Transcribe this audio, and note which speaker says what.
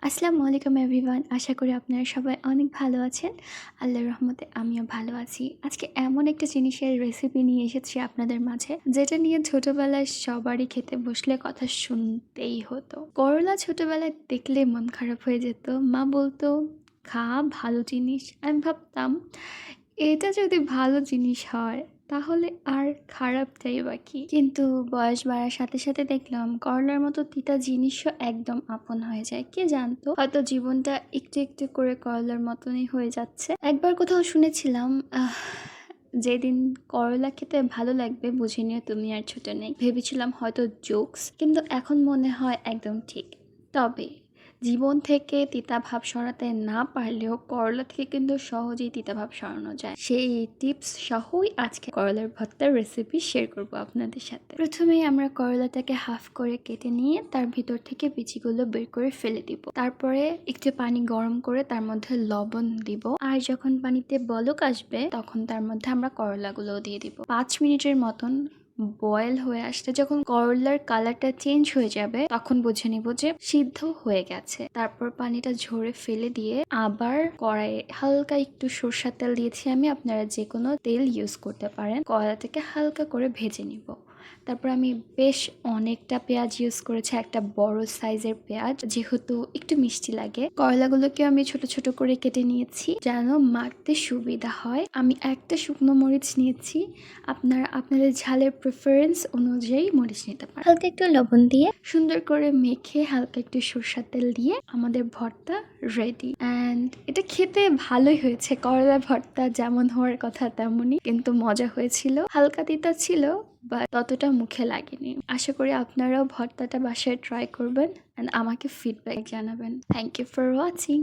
Speaker 1: আসসালামু আলাইকুম এভরিওয়ান। আশা করি আপনারা সবাই অনেক ভালো আছেন। আল্লাহর রহমতে আমিও ভালো আছি। আজকে এমন একটা জিনিসের রেসিপি নিয়ে এসেছি আপনাদের মাঝে, যেটা নিয়ে ছোটবেলায় সবারই খেতে বসলে কথা শুনতেই হতো। করলা ছোটবেলায় দেখলে মন খারাপ হয়ে যেত। মা বলতো, খা, ভালো জিনিস। আমি ভাবতাম, এটা যদি ভালো জিনিস হয় তাহলে আর খারাপটাই বা কি। কিন্তু বয়স বাড়ার সাথে সাথে দেখলাম করলার মতো তিতা জিনিসও একদম আপন হয়ে যায়। কে জানতো, হয়তো জীবনটা একটু একটু করে করলার মতনই হয়ে যাচ্ছে। একবার কোথাও শুনেছিলাম, যেদিন করলা খেতে ভালো লাগবে বুঝে নিও তুমি আর ছোট নেই। ভেবেছিলাম হয়তো জোকস, কিন্তু এখন মনে হয় একদম ঠিক। তবে জীবন থেকে তিতা ভাব সরাতে না পারলেও করলা থেকে কিন্তু সহজেই তিতা ভাব সরানো যায়। সেই টিপস সহই আজকে করলার ভর্তার রেসিপি শেয়ার করব আপনাদের সাথে। প্রথমেই আমরা করলাটাকে হাফ করে কেটে নিয়ে তার ভিতর থেকে বিচিগুলো বের করে ফেলে দিব। তারপরে একটু পানি গরম করে তার মধ্যে লবণ দিব, আর যখন পানিতে বলক আসবে তখন তার মধ্যে আমরা করলাগুলো দিয়ে দিব। 5 মিনিটের মতন বয়েল হয়ে আসতে যখন করলার কালারটা চেঞ্জ হয়ে যাবে তখন বুঝে নিব যে সিদ্ধ হয়ে গেছে। তারপর পানিটা ঝরে ফেলে দিয়ে আবার কড়াইয়ে হালকা একটু সরষের তেল দিয়েছি আমি, আপনারা যে কোনো তেল ইউজ করতে পারেন। কড়াইটাকে হালকা করে ভেজে নিব। তারপর আমি বেশ অনেকটা পেঁয়াজ ইউজ করেছি, একটা বড় সাইজের পেঁয়াজ, যেহেতু একটু মিষ্টি লাগে। করলাগুলোকে আমি ছোট ছোট করে কেটে নিয়েছি যেন মাখতে সুবিধা হয়। আমি একটা শুকনো মরিচ নিয়েছি, আপনারা আপনাদের ঝালের প্রেফারেন্স অনুযায়ী মরিচ নিতে পারেন। হালকা একটু লবণ দিয়ে সুন্দর করে মেখে হালকা একটু সরষের তেল দিয়ে আমাদের ভর্তা রেডি। অ্যান্ড এটা খেতে ভালোই হয়েছে। করলা ভর্তা যেমন হওয়ার কথা তেমনই, কিন্তু মজা হয়েছিল। হালকা তিতা ছিল বা ততটা মুখে লাগেনি। আশা করি আপনারাও ভর্তাটা বাসায় ট্রাই করবেন অ্যান্ড আমাকে ফিডব্যাক জানাবেন। Thank you for watching.